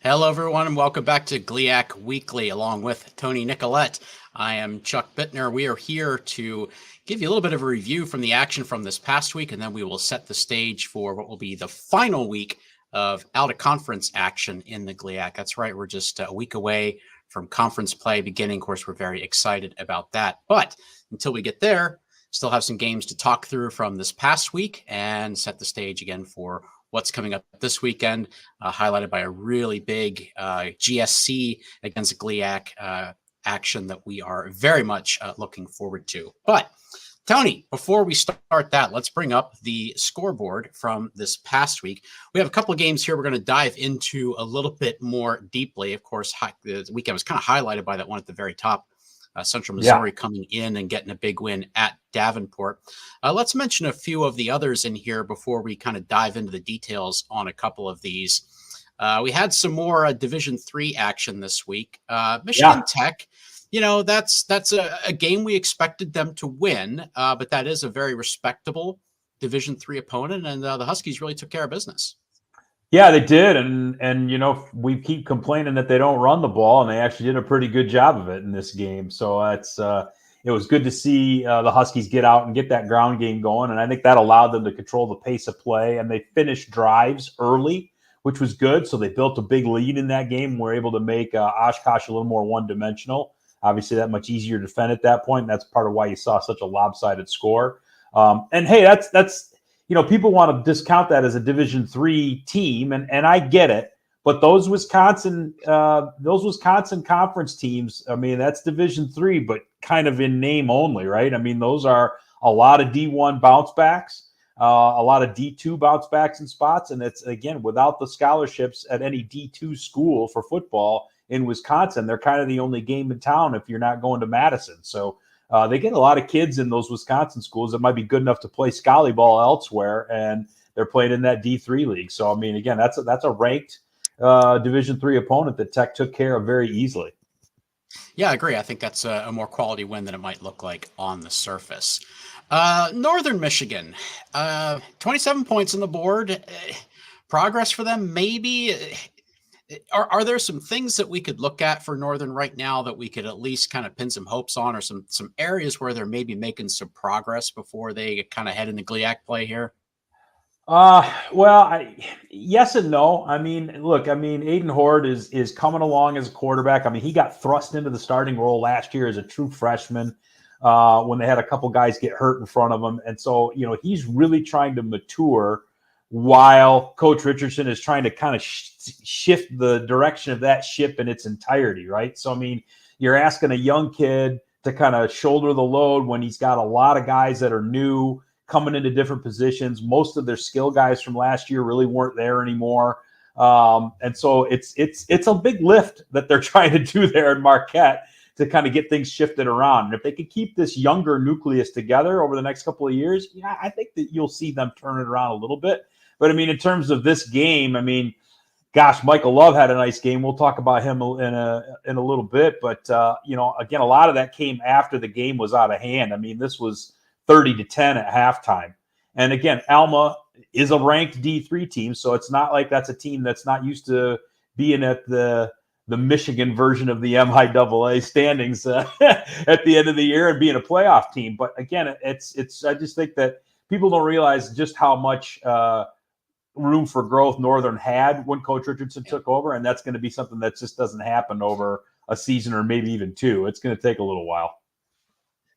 Hello, everyone, and welcome back to GLIAC Weekly, along with Tony Nicolette. I am Chuck Bittner. We are here to give you a little bit of a review from the action from this past week, and then we will set the stage for what will be the final week of out-of-conference action in the GLIAC. That's right, we're just a week away from conference play beginning. Of course, we're very excited about that. But until we get there, still have some games to talk through from this past week and set the stage again for what's coming up this weekend, highlighted by a really big GSC against GLIAC action that we are very much looking forward to. But Tony, before we start that, let's bring up the scoreboard from this past week. We have a couple of games here we're going to dive into a little bit more deeply. Of course, the weekend was kind of highlighted by that one at the very top. Central Missouri coming in and getting a big win at Davenport. Let's mention a few of the others in here before we kind of dive into the details on a couple of these. We had some more Division III action this week. Michigan Tech, that's a game we expected them to win, but that is a very respectable Division III opponent, and the Huskies really took care of business. Yeah, they did, and we keep complaining that they don't run the ball, and they actually did a pretty good job of it in this game. So it was good to see the Huskies get out and get that ground game going, and I think that allowed them to control the pace of play. And they finished drives early, which was good. So they built a big lead in that game. And were able to make Oshkosh a little more one-dimensional. Obviously, that much easier to defend at that point. And that's part of why you saw such a lopsided score. And hey, that's. People want to discount that as a Division III team, and I get it. But those Wisconsin conference teams, I mean, that's Division III, but kind of in name only, right? I mean, those are a lot of D1 bounce backs, a lot of D2 bounce backs in spots, and it's, again, without the scholarships at any D2 school for football in Wisconsin, they're kind of the only game in town if you're not going to Madison. So they get a lot of kids in those Wisconsin schools that might be good enough to play Scally ball elsewhere, and they're playing in that D3 league. So, I mean, again, that's a ranked Division III opponent that Tech took care of very easily. Yeah, I agree. I think that's a more quality win than it might look like on the surface. Northern Michigan, 27 points on the board. Progress for them, maybe. Are there some things that we could look at for Northern right now that we could at least kind of pin some hopes on, or some areas where they're maybe making some progress before they kind of head into GLIAC play here? Yes and no. I mean, look, Aiden Horde is coming along as a quarterback. I mean, he got thrust into the starting role last year as a true freshman when they had a couple guys get hurt in front of him. And so, he's really trying to mature while Coach Richardson is trying to kind of shift the direction of that ship in its entirety, right? So, I mean, you're asking a young kid to kind of shoulder the load when he's got a lot of guys that are new coming into different positions. Most of their skill guys from last year really weren't there anymore. And so it's a big lift that they're trying to do there in Marquette to kind of get things shifted around. And if they could keep this younger nucleus together over the next couple of years, yeah, I think that you'll see them turn it around a little bit. But, I mean, in terms of this game, I mean, gosh, Michael Love had a nice game. We'll talk about him in a little bit. But, again, a lot of that came after the game was out of hand. I mean, this was 30-10 at halftime. And, again, Alma is a ranked D3 team, so it's not like that's a team that's not used to being at the Michigan version of the MIAA standings at the end of the year and being a playoff team. But, again, it's I just think that people don't realize just how much room for growth Northern had when Coach Richardson took over, and that's going to be something that just doesn't happen over a season or maybe even two. It's going to take a little while.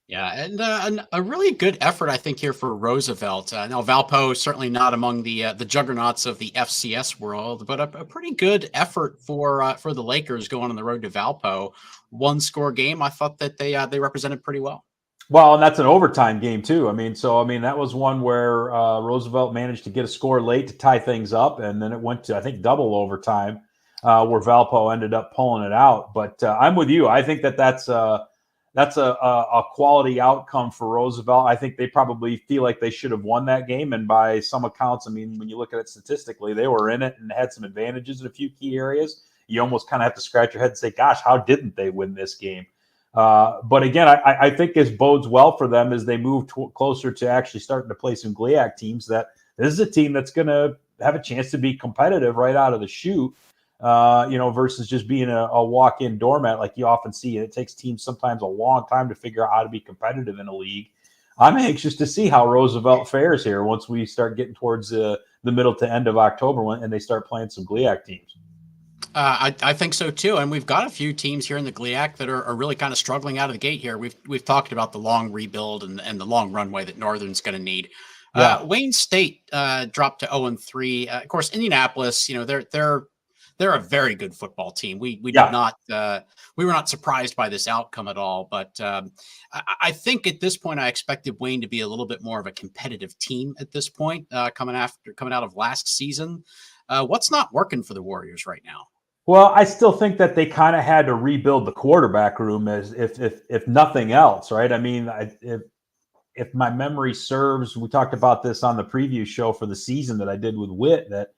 Yeah, and a really good effort, I think, here for Roosevelt. Now, Valpo certainly not among the juggernauts of the FCS world, but a pretty good effort for the Lakers going on the road to Valpo. One-score game. I thought that they represented pretty well. Well, and that's an overtime game too. I mean, that was one where Roosevelt managed to get a score late to tie things up, and then it went to, I think, double overtime, where Valpo ended up pulling it out. But I'm with you. I think that's a quality outcome for Roosevelt. I think they probably feel like they should have won that game, and by some accounts, I mean, when you look at it statistically, they were in it and had some advantages in a few key areas. You almost kind of have to scratch your head and say, "Gosh, how didn't they win this game?" But again, I think this bodes well for them as they move closer to actually starting to play some GLIAC teams, that this is a team that's going to have a chance to be competitive right out of the chute. versus just being a walk-in doormat like you often see. It takes teams sometimes a long time to figure out how to be competitive in a league. I'm anxious to see how Roosevelt fares here once we start getting towards the middle to end of October and they start playing some GLIAC teams. I think so too, and we've got a few teams here in the GLIAC that are really kind of struggling out of the gate here. We've talked about the long rebuild and the long runway that Northern's going to need. Yeah. Wayne State dropped to 0-3. Of course, Indianapolis, they're a very good football team. We did not we were not surprised by this outcome at all. But I think at this point I expected Wayne to be a little bit more of a competitive team at this point, coming out of last season. What's not working for the Warriors right now? Well, I still think that they kind of had to rebuild the quarterback room as if nothing else, right? I mean, if my memory serves, we talked about this on the preview show for the season that I did with Witt, that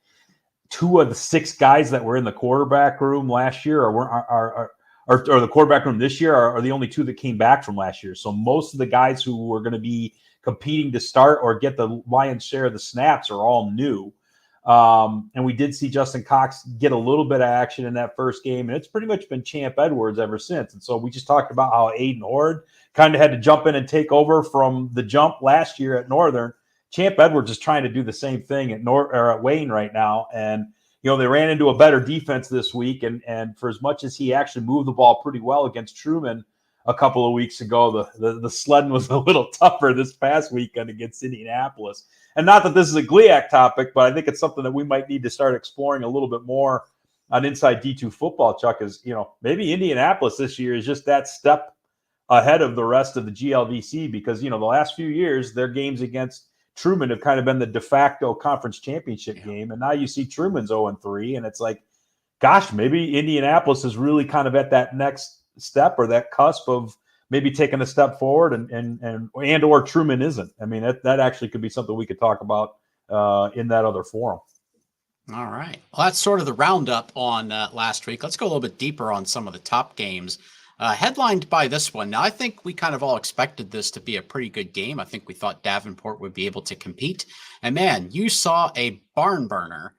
2 of the 6 guys that were in the quarterback room last year or the quarterback room this year are the only 2 that came back from last year. So most of the guys who were going to be competing to start or get the lion's share of the snaps are all new. And we did see Justin Cox get a little bit of action in that first game, and it's pretty much been Champ Edwards ever since. And so we just talked about how Aiden Horde kind of had to jump in and take over from the jump last year at Northern. Champ Edwards is trying to do the same thing at Wayne right now. And, they ran into a better defense this week. And for as much as he actually moved the ball pretty well against Truman a couple of weeks ago, the sledding was a little tougher this past weekend against Indianapolis. And not that this is a GLIAC topic, but I think it's something that we might need to start exploring a little bit more on Inside D2 Football, Chuck, is, maybe Indianapolis this year is just that step ahead of the rest of the GLVC because, the last few years, their games against Truman have kind of been the de facto conference championship game. And now you see Truman's 0-3, and it's like, gosh, maybe Indianapolis is really kind of at that next step or that cusp of maybe taking a step forward and or Truman isn't. I mean, that actually could be something we could talk about in that other forum. All right. Well, that's sort of the roundup on last week. Let's go a little bit deeper on some of the top games. Headlined by this one. Now, I think we kind of all expected this to be a pretty good game. I think we thought Davenport would be able to compete. And man, you saw a barn burner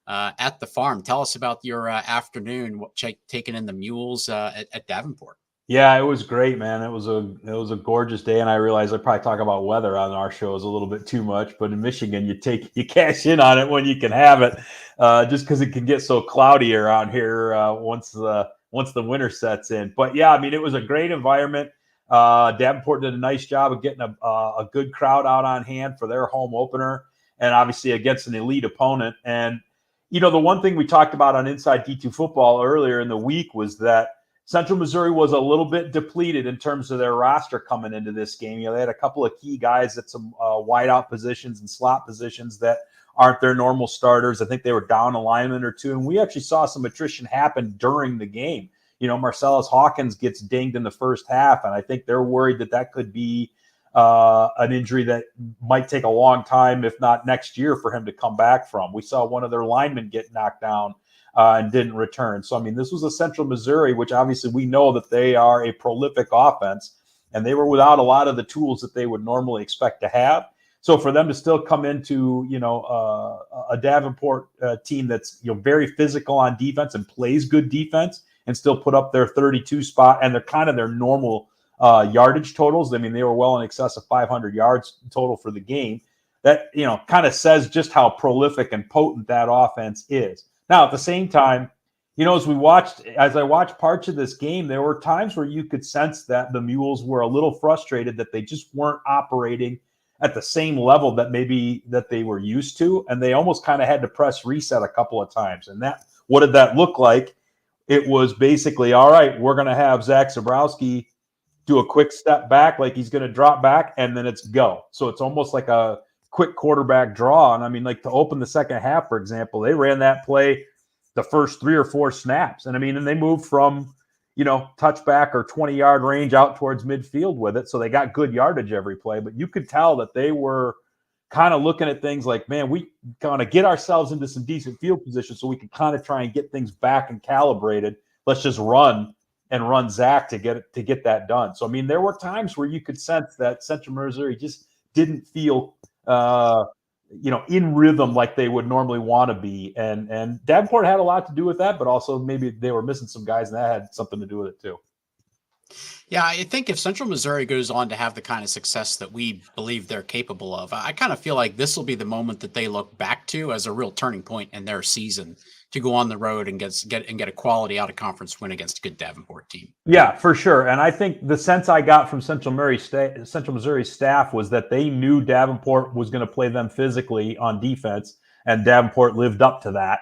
at the farm. Tell us about your afternoon taking in the mules at Davenport. Yeah, it was great, man. It was a gorgeous day, and I realized I probably talk about weather on our shows a little bit too much. But in Michigan, you cash in on it when you can have it, just because it can get so cloudy around here once the winter sets in. But yeah, I mean, it was a great environment. Davenport did a nice job of getting a good crowd out on hand for their home opener, and obviously against an elite opponent. And the one thing we talked about on Inside D2 Football earlier in the week was that Central Missouri was a little bit depleted in terms of their roster coming into this game. They had a couple of key guys at some wideout positions and slot positions that aren't their normal starters. I think they were down a lineman or 2, and we actually saw some attrition happen during the game. Marcellus Hawkins gets dinged in the first half, and I think they're worried that could be an injury that might take a long time, if not next year, for him to come back from. We saw one of their linemen get knocked down and didn't return. So, I mean, this was a Central Missouri, which obviously we know that they are a prolific offense, and they were without a lot of the tools that they would normally expect to have. So for them to still come into, a Davenport team that's, very physical on defense and plays good defense and still put up their 32 spot and they're kind of their normal yardage totals. I mean, they were well in excess of 500 yards total for the game. That, kind of says just how prolific and potent that offense is. Now, at the same time, as I watched parts of this game, there were times where you could sense that the Mules were a little frustrated that they just weren't operating at the same level that they were used to. And they almost kind of had to press reset a couple of times. And what did that look like? It was basically, all right, we're going to have Zach Zabrowski do a quick step back, like he's going to drop back, and then it's go. So it's almost like a quick quarterback draw. And I mean, like to open the second half, for example, they ran that play the first 3 or 4 snaps. And I mean, and they moved from, touchback or 20-yard range out towards midfield with it. So they got good yardage every play. But you could tell that they were kind of looking at things like, man, we kind of get ourselves into some decent field position so we can kind of try and get things back and calibrated. Let's just run Zach to get that done. So, I mean, there were times where you could sense that Central Missouri just didn't feel in rhythm like they would normally want to be. And Davenport had a lot to do with that, but also maybe they were missing some guys, and that had something to do with it too. Yeah, I think if Central Missouri goes on to have the kind of success that we believe they're capable of, I kind of feel like this will be the moment that they look back to as a real turning point in their season to go on the road and get a quality out of conference win against a good Davenport team. Yeah, for sure. And I think the sense I got from Central Missouri staff was that they knew Davenport was going to play them physically on defense, and Davenport lived up to that.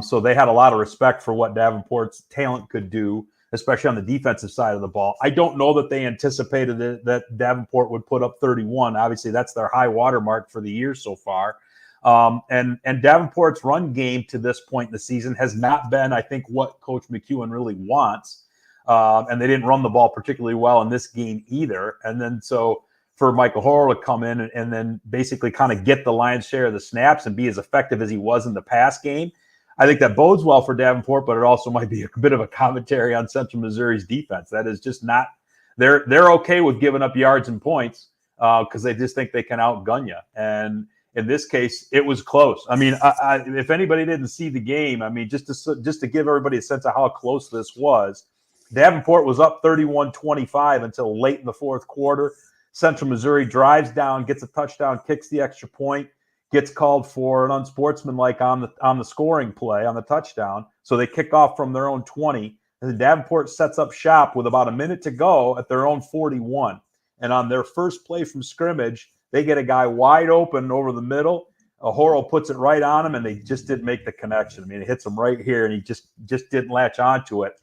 So they had a lot of respect for what Davenport's talent could do, especially on the defensive side of the ball. I don't know that they anticipated that Davenport would put up 31. Obviously, that's their high water mark for the year so far. And Davenport's run game to this point in the season has not been, I think, what Coach McEwen really wants. And they didn't run the ball particularly well in this game either. And then so for Michael Horrell to come in and then basically kind of get the lion's share of the snaps and be as effective as he was in the pass game, I think that bodes well for Davenport, but it also might be a bit of a commentary on Central Missouri's defense. That is just not – they're okay with giving up yards and points because they just think they can outgun you. And in this case, it was close. I mean, if anybody didn't see the game, I mean, just to give everybody a sense of how close this was, Davenport was up 31-25 until late in the fourth quarter. Central Missouri drives down, gets a touchdown, kicks the extra point, gets called for an unsportsmanlike on the scoring play on the touchdown. So they kick off from their own 20. And then Davenport sets up shop with about a minute to go at their own 41. And on their first play from scrimmage, they get a guy wide open over the middle. Horrell puts it right on him, and they just didn't make the connection. I mean, it hits him right here, and he just didn't latch onto it.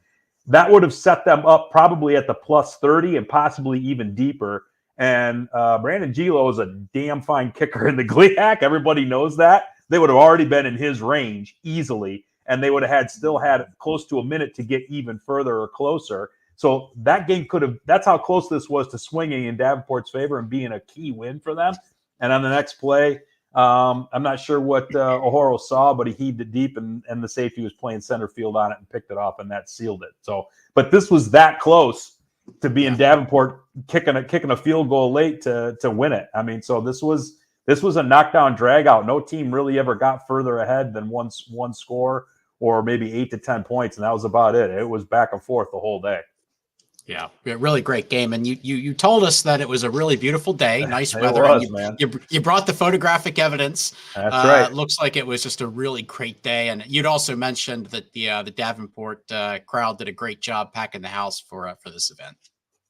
That would have set them up probably at the plus 30 and possibly even deeper. And Brandon Gilo is a damn fine kicker in the GLIAC. Everybody knows that. They would have already been in his range easily, and they would have still had close to a minute to get even further or closer. So that game that's how close this was to swinging in Davenport's favor and being a key win for them. And on the next play, I'm not sure what O'Horo saw, but he heaved it deep, and the safety was playing center field on it and picked it off, and that sealed it. So, but this was that close to being Davenport kicking a field goal late to win it. I mean, so this was a knockdown drag out. No team really ever got further ahead than one score or maybe 8 to 10 points, and that was about it. It was back and forth the whole day. Yeah, really great game. And you told us that it was a really beautiful day, nice weather. It was, man. You brought the photographic evidence. That's right. It looks like it was just a really great day. And you'd also mentioned that the Davenport crowd did a great job packing the house for this event.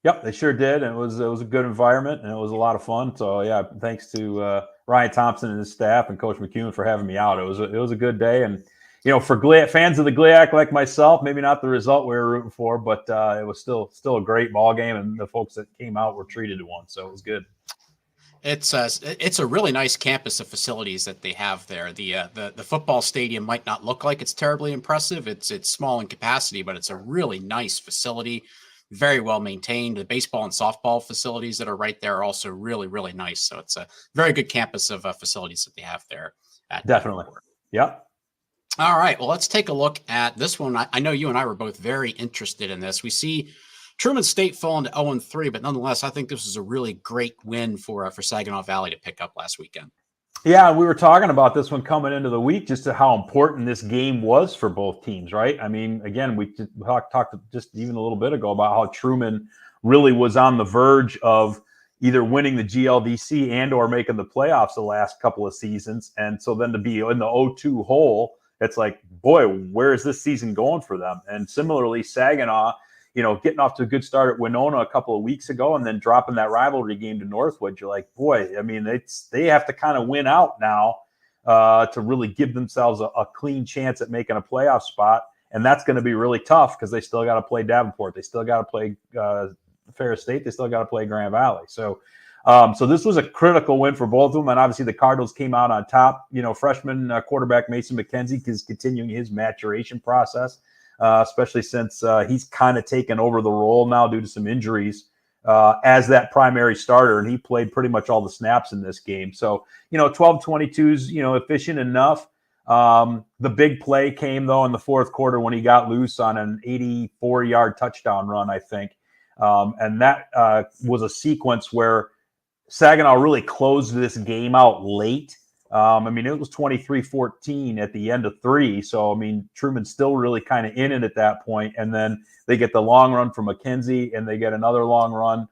Yep, they sure did. And it was a good environment, and it was a lot of fun. So yeah, thanks to Ryan Thompson and his staff and Coach McEwen for having me out. It was a good day. And for fans of the GLIAC like myself, maybe not the result we were rooting for, but it was still a great ball game, and the folks that came out were treated to one, so it was good. It's a really nice campus of facilities that they have there. The football stadium might not look like it's terribly impressive. It's small in capacity, but it's a really nice facility, very well maintained. The baseball and softball facilities that are right there are also really, really nice. So it's a very good campus of facilities that they have there. Definitely. Yep. All right, well, let's take a look at this one. I know you and I were both very interested in this. We see Truman State falling to 0-3, but nonetheless, I think this was a really great win for Saginaw Valley to pick up last weekend. Yeah, we were talking about this one coming into the week, just to how important this game was for both teams, right? I mean, again, we talked just even a little bit ago about how Truman really was on the verge of either winning the GLVC and or making the playoffs the last couple of seasons. And so then to be in the 0-2 hole, it's like, boy, where is this season going for them? And similarly, Saginaw, getting off to a good start at Winona a couple of weeks ago and then dropping that rivalry game to Northwood, you're like, boy, I mean, they have to kind of win out now to really give themselves a clean chance at making a playoff spot. And that's going to be really tough because they still got to play Davenport. They still got to play Ferris State. They still got to play Grand Valley. So this was a critical win for both of them. And obviously the Cardinals came out on top. Freshman quarterback Mason McKenzie is continuing his maturation process, especially since he's kind of taken over the role now due to some injuries as that primary starter. And he played pretty much all the snaps in this game. So, 12-22's, efficient enough. The big play came, though, in the fourth quarter when he got loose on an 84-yard touchdown run, I think. And that was a sequence where Saginaw really closed this game out late I mean, it was 23-14 at the end of 3. So, I mean, Truman's still really kind of in it at that point. And then they get the long run from McKenzie, and they get another long run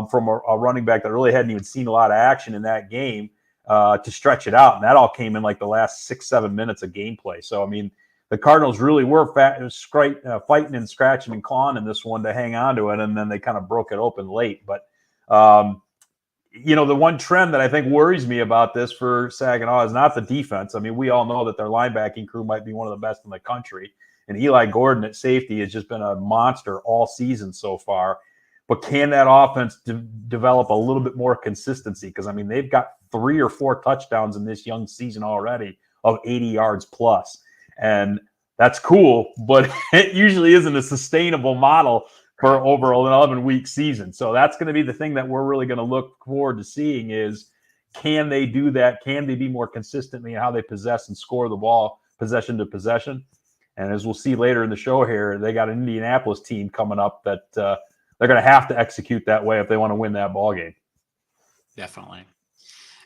from a running back that really hadn't even seen a lot of action in that game to stretch it out. And that all came in like the last 6-7 minutes of gameplay. So, I mean, the Cardinals really were fighting and scratching and clawing in this one to hang on to it, and then they kind of broke it open late. But, the one trend that I think worries me about this for Saginaw is not the defense. I mean, we all know that their linebacking crew might be one of the best in the country, and Eli Gordon at safety has just been a monster all season so far. But can that offense develop a little bit more consistency? Because, I mean, they've got 3 or 4 touchdowns in this young season already of 80 yards plus. And that's cool, but it usually isn't a sustainable model for over an 11-week season. So that's going to be the thing that we're really going to look forward to seeing is, can they do that? Can they be more consistently in how they possess and score the ball possession to possession? And as we'll see later in the show here, they got an Indianapolis team coming up that they're going to have to execute that way if they want to win that ball game. Definitely.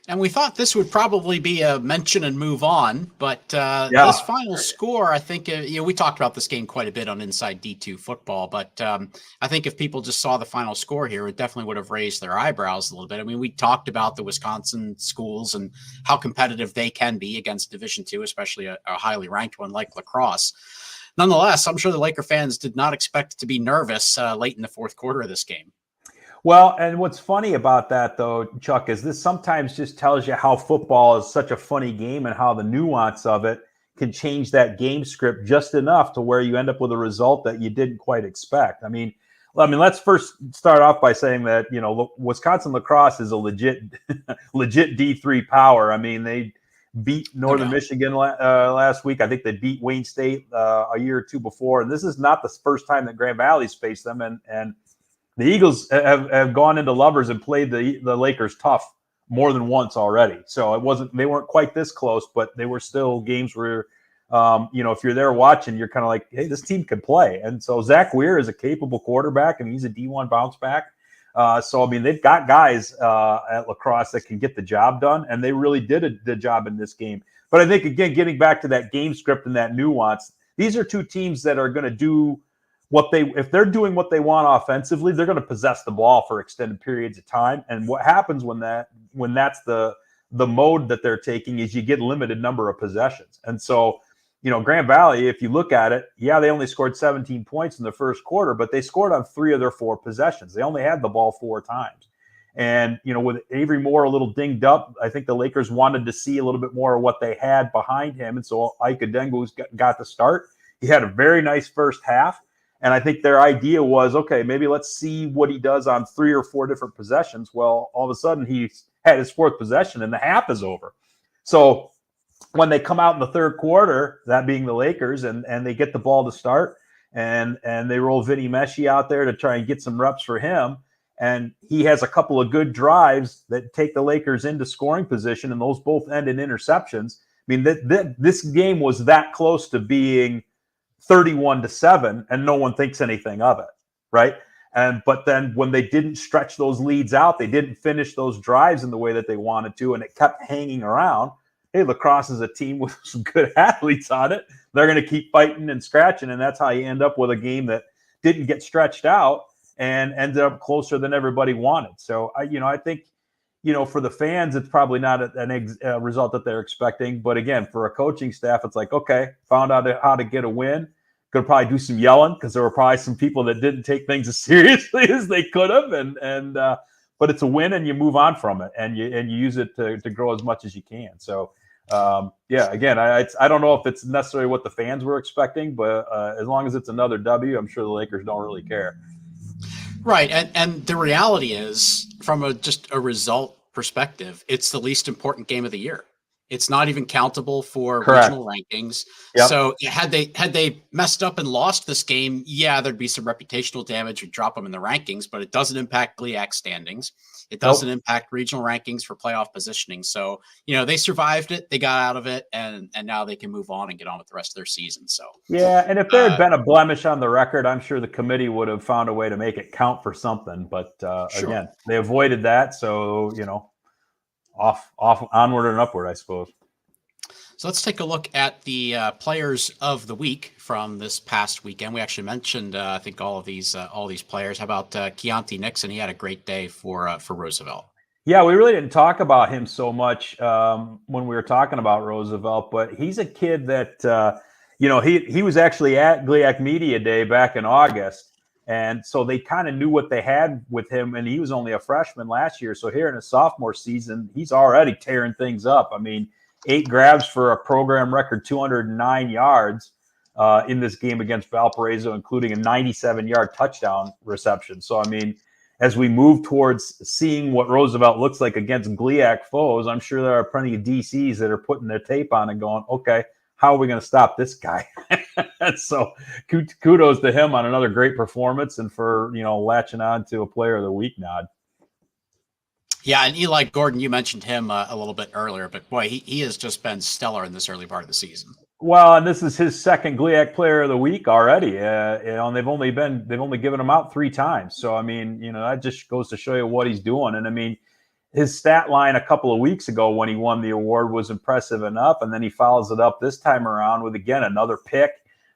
And we thought this would probably be a mention and move on, but this final score, I think, we talked about this game quite a bit on Inside D2 Football, but I think if people just saw the final score here, it definitely would have raised their eyebrows a little bit. I mean, we talked about the Wisconsin schools and how competitive they can be against Division II, especially a highly ranked one like La Crosse. Nonetheless, I'm sure the Laker fans did not expect to be nervous late in the fourth quarter of this game. Well, and what's funny about that, though, Chuck, is this sometimes just tells you how football is such a funny game and how the nuance of it can change that game script just enough to where you end up with a result that you didn't quite expect. I mean, let's first start off by saying that, Wisconsin La Crosse is a legit D3 power. I mean, they beat Northern Michigan last week. I think they beat Wayne State a year or two before. And this is not the first time that Grand Valley's faced them. And the Eagles have gone into Lovers and played the Lakers tough more than once already. So they weren't quite this close, but they were still games where, if you're there watching, you're kind of like, hey, this team can play. And so Zach Weir is a capable quarterback, and he's a D1 bounce back. So, I mean, they've got guys at La Crosse that can get the job done, and they really did the job in this game. But I think, again, getting back to that game script and that nuance, these are two teams that are going to do if they're doing what they want offensively, they're going to possess the ball for extended periods of time. And what happens when that's the mode that they're taking is you get limited number of possessions. And so, Grand Valley, if you look at it, they only scored 17 points in the first quarter, but they scored on 3 of their 4 possessions. They only had the ball 4 times. And, with Avery Moore a little dinged up, I think the Lakers wanted to see a little bit more of what they had behind him. And so Ike Adengo's got the start. He had a very nice first half. And I think their idea was, okay, maybe let's see what he does on 3 or 4 different possessions. Well, all of a sudden he had his 4th possession and the half is over. So when they come out in the third quarter, that being the Lakers, and they get the ball to start, and they roll Vinny Messi out there to try and get some reps for him, and he has a couple of good drives that take the Lakers into scoring position, and those both end in interceptions. I mean, this game was that close to being 31-7, and no one thinks anything of it, right? But then when they didn't stretch those leads out, they didn't finish those drives in the way that they wanted to, and it kept hanging around. Hey, La Crosse is a team with some good athletes on it. They're going to keep fighting and scratching, and that's how you end up with a game that didn't get stretched out and ended up closer than everybody wanted. So, I think, for the fans, it's probably not a result that they're expecting. But again, for a coaching staff, it's like, okay, found out how to get a win. Going to probably do some yelling because there were probably some people that didn't take things as seriously as they could have. But it's a win, and you move on from it, and you use it to grow as much as you can. So, again, I don't know if it's necessarily what the fans were expecting, but as long as it's another W, I'm sure the Lakers don't really care. Right, and the reality is, from just a result perspective, it's the least important game of the year. It's not even countable for regional rankings. Yep. So had they messed up and lost this game, there'd be some reputational damage, would drop them in the rankings, but it doesn't impact GLIAC standings. It doesn't impact regional rankings for playoff positioning. So, they survived it, they got out of it, and now they can move on and get on with the rest of their season. So and if there had been a blemish on the record, I'm sure the committee would have found a way to make it count for something. But again, they avoided that. So, off, onward and upward, I suppose. So let's take a look at the players of the week from this past weekend. We actually mentioned, I think, all these players. How about Keontae Nixon? He had a great day for Roosevelt. Yeah, we really didn't talk about him so much when we were talking about Roosevelt, but he's a kid that he was actually at GLIAC Media Day back in August, and so they kind of knew what they had with him, and he was only a freshman last year. So here in his sophomore season, he's already tearing things up. I mean, 8 grabs for a program record 209 yards in this game against Valparaiso, including a 97-yard touchdown reception. So, I mean, as we move towards seeing what Roosevelt looks like against GLIAC foes, I'm sure there are plenty of DCs that are putting their tape on and going, okay, how are we going to stop this guy? So kudos to him on another great performance and for, latching on to a player of the week nod. Yeah, and Eli Gordon, you mentioned him a little bit earlier, but boy, he has just been stellar in this early part of the season. Well, and this is his second GLIAC Player of the Week already. And they've only given him out 3 times. So I mean, that just goes to show you what he's doing. And I mean, his stat line a couple of weeks ago when he won the award was impressive enough, and then he follows it up this time around with again another pick.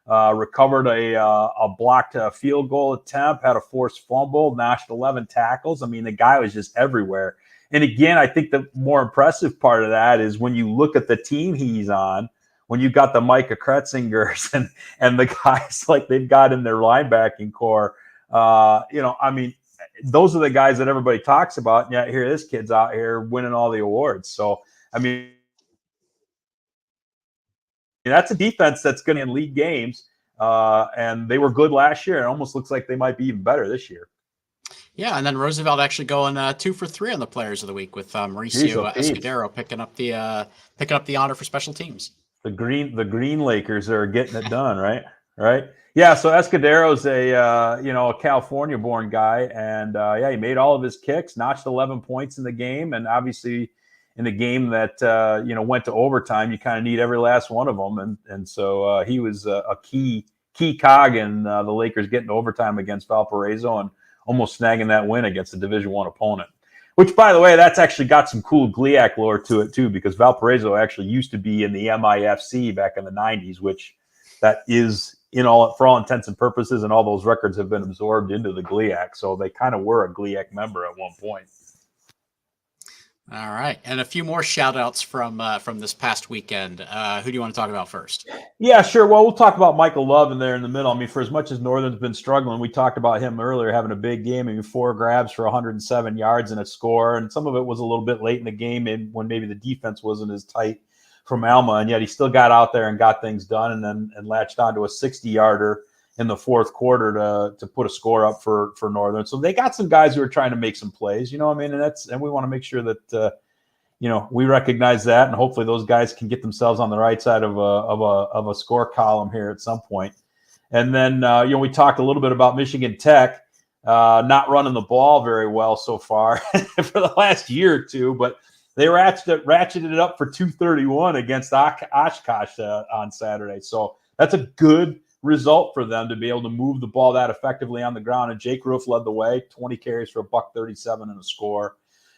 Recovered a blocked field goal attempt, had a forced fumble, notched 11 tackles. I mean, the guy was just everywhere. And again, I think the more impressive part of that is when you look at the team he's on, when you got the Micah Kretzingers and the guys like they've got in their linebacking core, I mean, those are the guys that everybody talks about. And yet here, this kid's out here winning all the awards. So, I mean, that's a defense that's going to in league games, and they were good last year. It almost looks like they might be even better this year. Yeah, and then Roosevelt actually going 2 for 3 on the Players of the Week with Mauricio Escudero picking up the honor for special teams. The Green Lakers are getting it done, right? Right. Yeah. So Escudero's a California-born guy, and he made all of his kicks, notched 11 points in the game, and obviously in the game that went to overtime, you kind of need every last one of them, and so he was a key cog in the Lakers getting to overtime against Valparaiso and almost snagging that win against a Division I opponent. Which, by the way, that's actually got some cool GLIAC lore to it too, because Valparaiso actually used to be in the MIFC back in the 90s, which that is for all intents and purposes, and all those records have been absorbed into the GLIAC. So they kind of were a GLIAC member at one point. All right, and a few more shout outs from this past weekend. Who do you want to talk about first? Yeah, sure. Well, we'll talk about Michael Love in there in the middle. I mean, for as much as Northern's been struggling, we talked about him earlier having a big game. I mean, 4 grabs for 107 yards and a score, and some of it was a little bit late in the game when maybe the defense wasn't as tight from Alma, and yet he still got out there and got things done, and latched onto a 60-yarder in the fourth quarter to put a score up for Northern. So they got some guys who are trying to make some plays, I mean, and we want to make sure that we recognize that, and hopefully those guys can get themselves on the right side of a score column here at some point. And then we talked a little bit about Michigan Tech not running the ball very well so far for the last year or two, but they ratcheted it up for 231 against Oshkosh on Saturday. So that's a good result for them to be able to move the ball that effectively on the ground. And Jake Roof led the way, 20 carries for $137 and a score.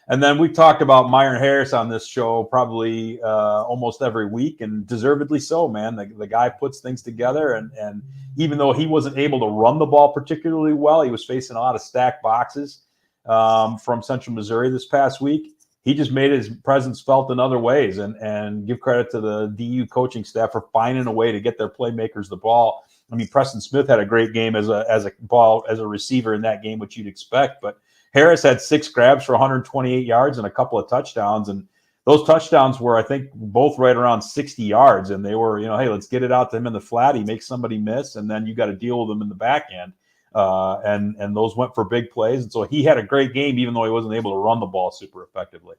And then we've talked about Myron Harris on this show probably almost every week, and deservedly so, man. The guy puts things together, and even though he wasn't able to run the ball particularly well, he was facing a lot of stacked boxes from Central Missouri this past week. He just made his presence felt in other ways, and give credit to the DU coaching staff for finding a way to get their playmakers the ball. I mean, Preston Smith had a great game as a receiver in that game, which you'd expect, but Harris had 6 grabs for 128 yards and a couple of touchdowns, and those touchdowns were, I think, both right around 60 yards, and they were, hey, let's get it out to him in the flat. He makes somebody miss, and then you got to deal with them in the back end, and those went for big plays, and so he had a great game, even though he wasn't able to run the ball super effectively.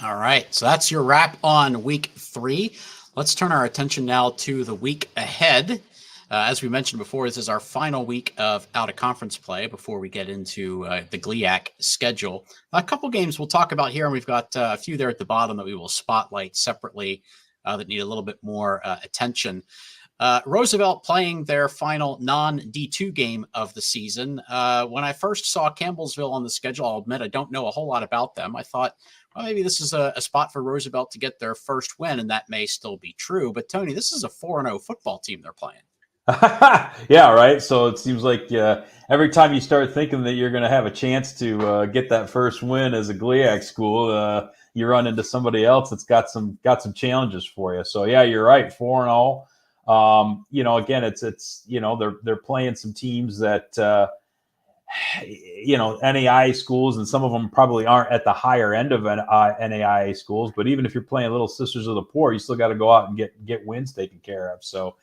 All right, so that's your wrap on week 3. Let's turn our attention now to the week ahead. As we mentioned before, this is our final week of out-of-conference play before we get into the GLIAC schedule. A couple games we'll talk about here, and we've got a few there at the bottom that we will spotlight separately that need a little bit more attention. Roosevelt playing their final non-D2 game of the season. When I first saw Campbellsville on the schedule, I'll admit I don't know a whole lot about them. I thought, well, maybe this is a spot for Roosevelt to get their first win, and that may still be true. But Tony, this is a 4-0 football team they're playing. Yeah, right. So it seems like every time you start thinking that you're going to have a chance to get that first win as a GLIAC school, you run into somebody else that's got some challenges for you. So yeah, you're right. 4-0. Again, it's they're playing some teams that NAIA schools, and some of them probably aren't at the higher end of NAIA schools. But even if you're playing Little Sisters of the Poor, you still got to go out and get wins taken care of. So.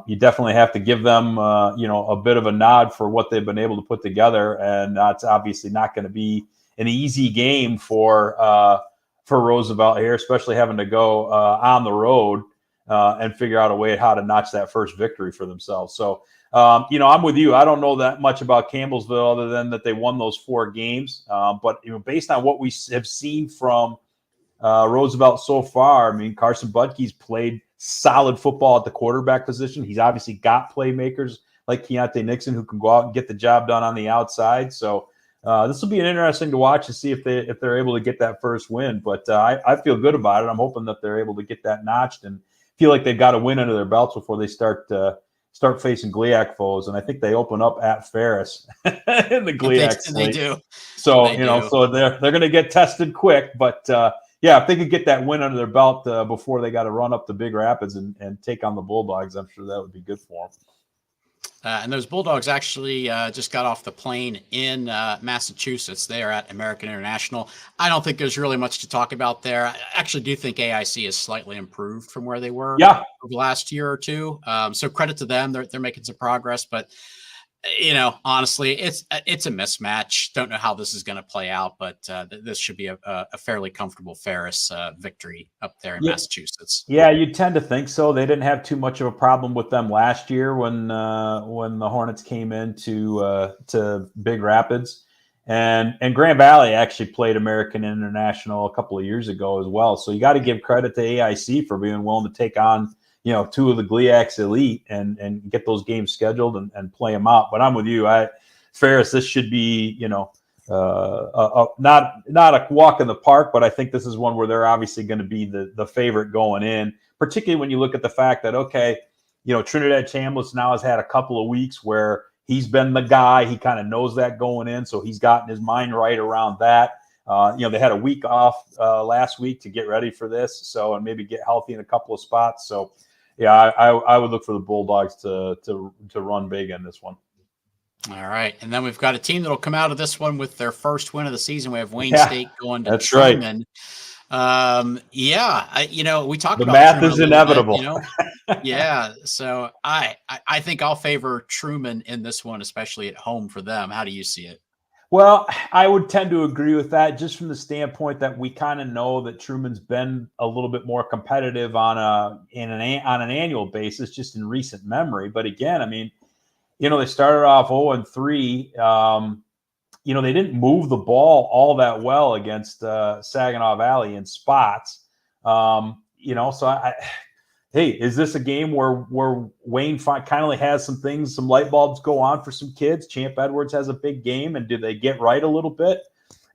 You definitely have to give them, a bit of a nod for what they've been able to put together, and that's obviously not going to be an easy game for Roosevelt here, especially having to go on the road and figure out a way how to notch that first victory for themselves. So, I'm with you. I don't know that much about Campbellsville other than that they won those 4 games, but based on what we have seen from Roosevelt so far, I mean, Carson Budke's played solid football at the quarterback position. He's obviously got playmakers like Keontae Nixon who can go out and get the job done on the outside. So this will be an interesting to watch to see if they're able to get that first win. But I feel good about it. I'm hoping that they're able to get that notched and feel like they've got a win under their belts before they start facing GLIAC foes. And I think they open up at Ferris in the GLIAC slate. They do. So so they're going to get tested quick, but. Yeah, if they could get that win under their belt before they got to run up to Big Rapids and take on the Bulldogs, I'm sure that would be good for them. And those Bulldogs actually just got off the plane in Massachusetts. They are at American International. I don't think there's really much to talk about there. I actually do think AIC is slightly improved from where they were over the last year or two. So credit to them. They're making some progress, but honestly, it's a mismatch. Don't know how this is going to play out, but this should be a fairly comfortable Ferris victory up there in Massachusetts. Yeah, you tend to think so. They didn't have too much of a problem with them last year when the Hornets came into to Big Rapids, and Grand Valley actually played American International a couple of years ago as well. So you got to give credit to AIC for being willing to take on 2 of the GLIAC's elite and get those games scheduled and play them out. But I'm with you. Ferris, this should be, not a walk in the park, but I think this is one where they're obviously going to be the favorite going in, particularly when you look at the fact that, Trinidad Chambliss now has had a couple of weeks where he's been the guy. He kind of knows that going in, so he's gotten his mind right around that. They had a week off last week to get ready for this, and maybe get healthy in a couple of spots. So, yeah, I would look for the Bulldogs to run big in this one. All right, and then we've got a team that'll come out of this one with their first win of the season. We have Wayne State going to that's Truman. Right. We talked the about math Truman is inevitable. Yeah, so I think I'll favor Truman in this one, especially at home for them. How do you see it? Well, I would tend to agree with that, just from the standpoint that we kind of know that Truman's been a little bit more competitive on an annual basis, just in recent memory. But again, I mean, they started off 0-3. They didn't move the ball all that well against Saginaw Valley in spots. Hey, is this a game where Wayne finally has some light bulbs go on for some kids? Champ Edwards has a big game, and do they get right a little bit?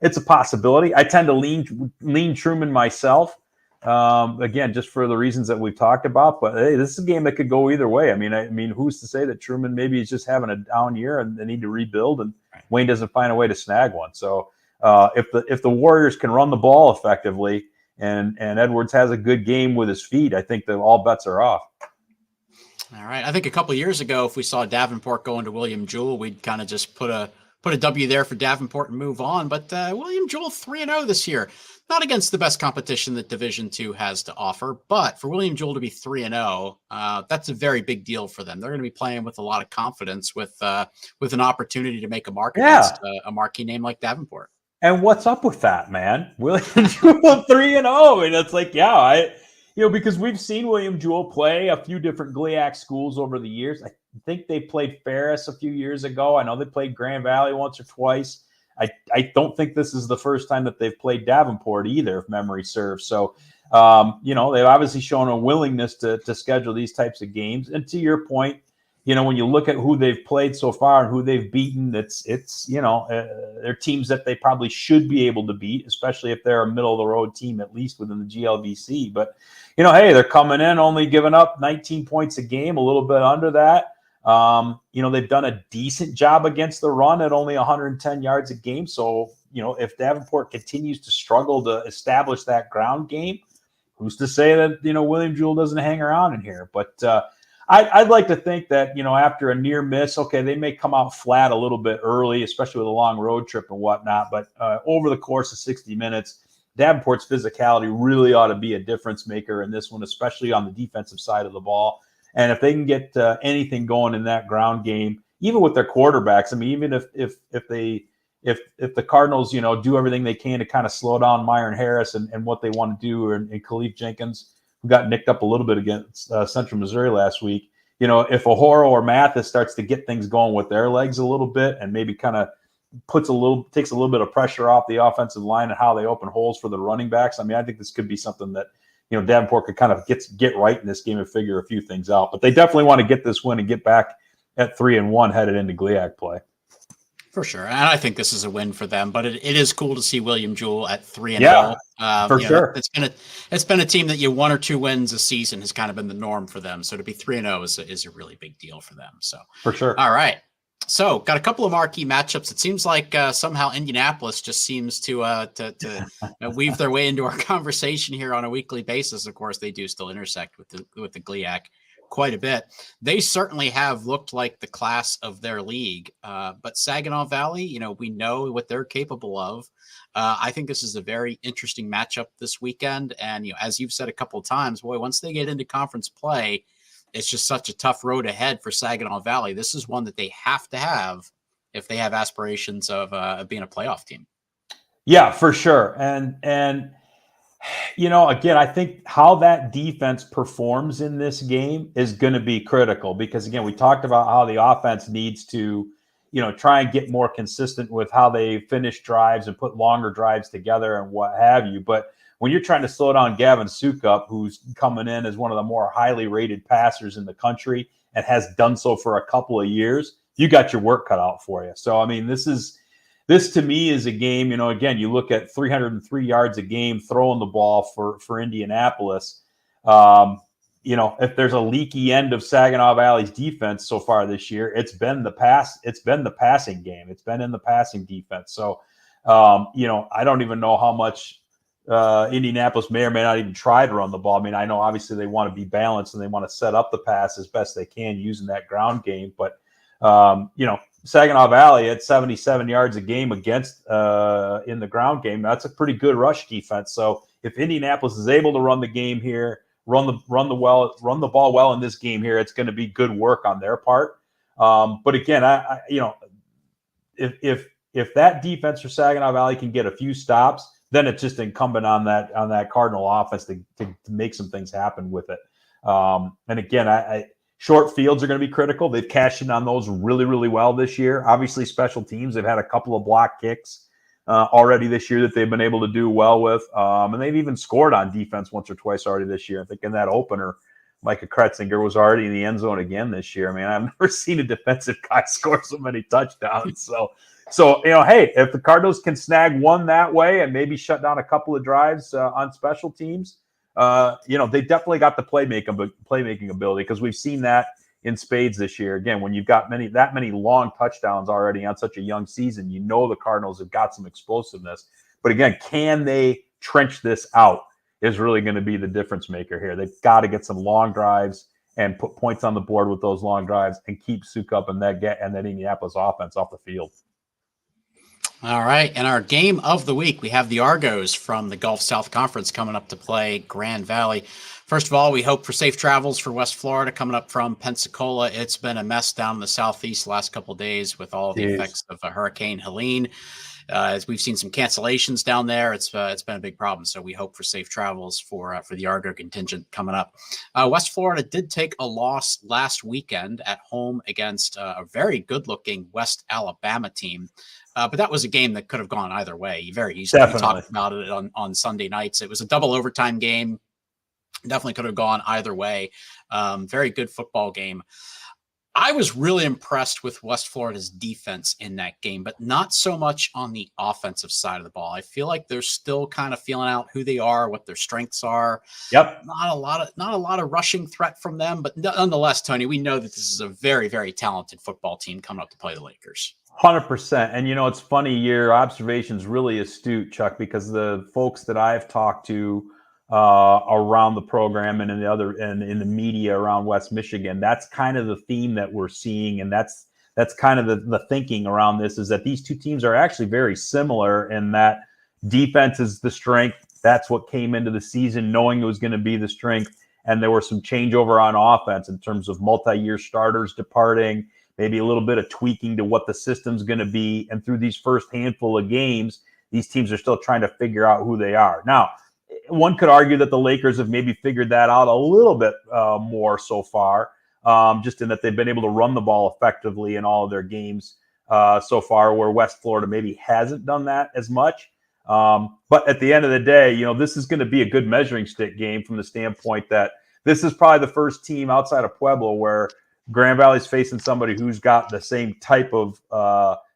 It's a possibility. I tend to lean Truman myself, again, just for the reasons that we've talked about. But hey, this is a game that could go either way. I mean, who's to say that Truman maybe is just having a down year and they need to rebuild, and Wayne doesn't find a way to snag one. So if the Warriors can run the ball effectively, and Edwards has a good game with his feet, I think that all bets are off. All right. I think a couple of years ago, if we saw Davenport going to William Jewell, we'd kind of just put a W there for Davenport and move on. But William Jewell 3-0 this year, not against the best competition that Division II has to offer, but for William Jewell to be 3-0, that's a very big deal for them. They're going to be playing with a lot of confidence, with an opportunity to make a mark against a marquee name like Davenport. And what's up with that, man? William Jewell 3-0, and it's like, because we've seen William Jewell play a few different GLIAC schools over the years. I think they played Ferris a few years ago. I know they played Grand Valley once or twice. I don't think this is the first time that they've played Davenport either, if memory serves. So, they've obviously shown a willingness to schedule these types of games. And to your point, when you look at who they've played so far and who they've beaten, it's they're teams that they probably should be able to beat, especially if they're a middle of the road team, at least within the GLVC. But, hey, they're coming in only giving up 19 points a game, a little bit under that. They've done a decent job against the run at only 110 yards a game. So, if Davenport continues to struggle to establish that ground game, who's to say that, William Jewell doesn't hang around in here? But I'd like to think that, after a near miss, okay, they may come out flat a little bit early, especially with a long road trip and whatnot. But over the course of 60 minutes, Davenport's physicality really ought to be a difference maker in this one, especially on the defensive side of the ball. And if they can get anything going in that ground game, even with their quarterbacks, I mean, even if the Cardinals, do everything they can to kind of slow down Myron Harris and what they want to do, and Khalif Jenkins, who got nicked up a little bit against Central Missouri last week, if O'Horo or Mathis starts to get things going with their legs a little bit and maybe kind of takes a little bit of pressure off the offensive line and how they open holes for the running backs, I mean, I think this could be something that, Davenport could kind of get right in this game and figure a few things out. But they definitely want to get this win and get back at 3-1 headed into GLIAC play. For sure. And I think this is a win for them, but it is cool to see William Jewell at 3-0. Yeah, for sure. It's been a team that 1 or 2 wins a season has kind of been the norm for them. So to be 3-0 is a really big deal for them. So for sure. All right. So got a couple of marquee matchups. It seems like somehow Indianapolis just seems to weave their way into our conversation here on a weekly basis. Of course, they do still intersect with the GLIAC quite a bit. They certainly have looked like the class of their league. But Saginaw Valley, we know what they're capable of. I think this is a very interesting matchup this weekend. And, as you've said a couple of times, boy, once they get into conference play, it's just such a tough road ahead for Saginaw Valley. This is one that they have to have if they have aspirations of being a playoff team. Yeah, for sure. And again, I think how that defense performs in this game is going to be critical because, again, we talked about how the offense needs to, try and get more consistent with how they finish drives and put longer drives together and what have you. But when you're trying to slow down Gavin Sukup, who's coming in as one of the more highly rated passers in the country and has done so for a couple of years, you got your work cut out for you. So, I mean, this to me is a game, again, you look at 303 yards a game throwing the ball for Indianapolis. If there's a leaky end of Saginaw Valley's defense so far this year, it's been the passing game. It's been in the passing defense. So, I don't even know how much Indianapolis may or may not even try to run the ball. I mean, I know obviously they want to be balanced and they want to set up the pass as best they can using that ground game. But, Saginaw Valley at 77 yards a game against in the ground game, that's a pretty good rush defense. So if Indianapolis is able to run the game here, run the ball well in this game here, it's going to be good work on their part. But again, if that defense for Saginaw Valley can get a few stops, then it's just incumbent on that Cardinal offense to make some things happen with it. And again, short fields are going to be critical. They've cashed in on those really, really well this year. Obviously, special teams, they've had a couple of block kicks already this year that they've been able to do well with. And they've even scored on defense once or twice already this year. I think in that opener, Micah Kretzinger was already in the end zone again this year. I mean, I've never seen a defensive guy score so many touchdowns. So hey, if the Cardinals can snag one that way and maybe shut down a couple of drives on special teams, they definitely got the playmaking ability because we've seen that in spades this year. Again, when you've got that many long touchdowns already on such a young season, the Cardinals have got some explosiveness. But again, can they trench this out is really going to be the difference maker here. They've got to get some long drives and put points on the board with those long drives and keep Sukup and that Indianapolis offense off the field. All right. And our game of the week, we have the Argos from the Gulf South Conference coming up to play Grand Valley. First of all, we hope for safe travels for West Florida coming up from Pensacola. It's been a mess down in the southeast the last couple of days with all the effects of Hurricane Helene. As we've seen some cancellations down there, it's been a big problem. So we hope for safe travels for the Argo contingent coming up. West Florida did take a loss last weekend at home against a very good-looking West Alabama team. But that was a game that could have gone either way. Very easily. We talked about it on Sunday nights. It was a double overtime game. Definitely could have gone either way. Very good football game. I was really impressed with West Florida's defense in that game, but not so much on the offensive side of the ball. I feel like they're still kind of feeling out who they are, what their strengths are. Yep. Not a lot of rushing threat from them, but nonetheless, Tony, we know that this is a very, very talented football team coming up to play the Lakers. 100%. And it's funny, your observation's really astute, Chuck, because the folks that I've talked to around the program and in the media around West Michigan, that's kind of the theme that we're seeing, and that's kind of the thinking around this, is that these two teams are actually very similar in that defense is the strength. That's what came into the season knowing it was going to be the strength, and there were some changeover on offense in terms of multi-year starters departing, maybe a little bit of tweaking to what the system's going to be. And through these first handful of games, these teams are still trying to figure out who they are. Now, one could argue that the Lakers have maybe figured that out a little bit more so far, just in that they've been able to run the ball effectively in all of their games so far, where West Florida maybe hasn't done that as much. But at the end of the day, this is going to be a good measuring stick game from the standpoint that this is probably the first team outside of Pueblo where Grand Valley's facing somebody who's got the same type of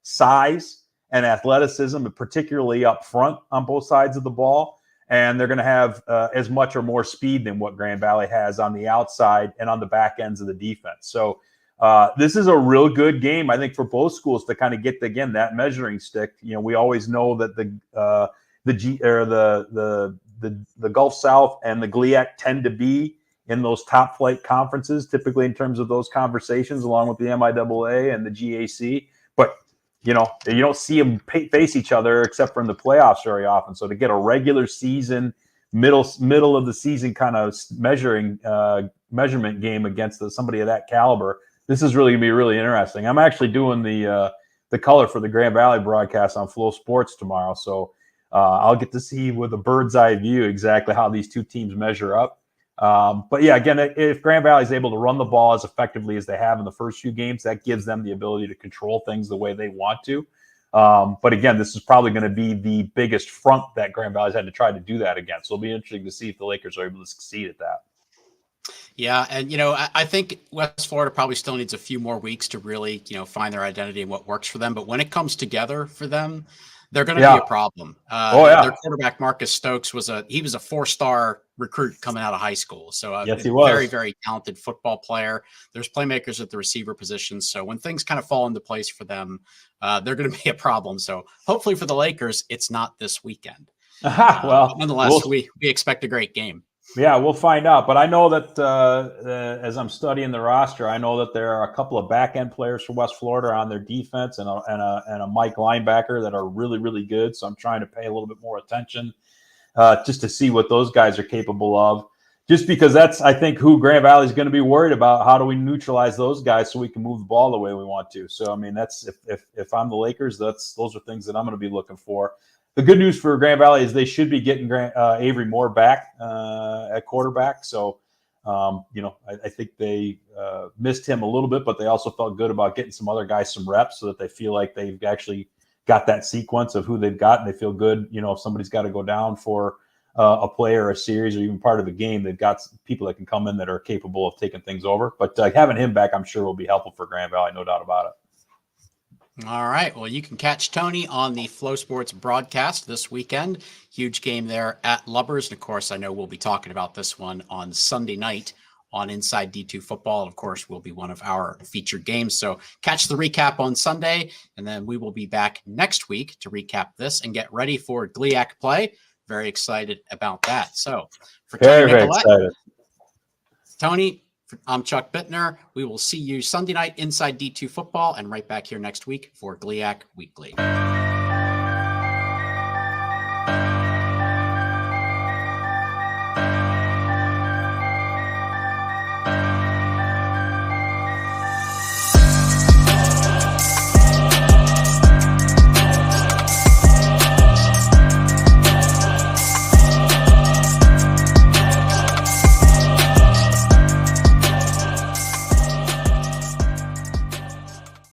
size and athleticism, particularly up front on both sides of the ball. And they're going to have as much or more speed than what Grand Valley has on the outside and on the back ends of the defense. So this is a real good game, I think, for both schools to kind of get, again, that measuring stick. We always know that the Gulf South and the GLIAC tend to be in those top flight conferences, typically in terms of those conversations, along with the MIAA and the GAC. But, you don't see them face each other except for in the playoffs very often. So to get a regular season, middle of the season kind of measurement game against somebody of that caliber, this is really going to be really interesting. I'm actually doing the color for the Grand Valley broadcast on Flow Sports tomorrow. So I'll get to see with a bird's eye view exactly how these two teams measure up. But yeah, again, if Grand Valley is able to run the ball as effectively as they have in the first few games, that gives them the ability to control things the way they want to. But again, this is probably going to be the biggest front that Grand Valley's had to try to do that against. So it'll be interesting to see if the Lakers are able to succeed at that. Yeah, and I think West Florida probably still needs a few more weeks to really find their identity and what works for them. But when it comes together for them, they're going to be a problem. Their quarterback Marcus Stokes was a 4-star recruit coming out of high school, so yes, he was. Very, very talented football player. There's playmakers at the receiver position, so when things kind of fall into place for them, they're going to be a problem. So hopefully for the Lakers, it's not this weekend. Well, nonetheless, we expect a great game. Yeah, we'll find out. But I know that as I'm studying the roster, I know that there are a couple of back-end players for West Florida on their defense and a Mike linebacker that are really, really good. So I'm trying to pay a little bit more attention just to see what those guys are capable of. Just because that's, I think, who Grand Valley is going to be worried about. How do we neutralize those guys so we can move the ball the way we want to? So, I mean, that's if I'm the Lakers, those are things that I'm going to be looking for. The good news for Grand Valley is they should be getting Avery Moore back at quarterback. So, I think they missed him a little bit, but they also felt good about getting some other guys some reps so that they feel like they've actually got that sequence of who they've got, and they feel good. If somebody's got to go down for a play or a series or even part of the game, they've got people that can come in that are capable of taking things over. But having him back, I'm sure, will be helpful for Grand Valley, no doubt about it. All right. Well, you can catch Tony on the Flow Sports broadcast this weekend. Huge game there at Lubbers. And of course, I know we'll be talking about this one on Sunday night on Inside D2 Football. And of course, will be one of our featured games. So catch the recap on Sunday, and then we will be back next week to recap this and get ready for GLIAC play. Very excited about that. So for Tony Nicolette, Tony, I'm Chuck Bittner. We will see you Sunday night inside D2 Football and right back here next week for GLIAC Weekly.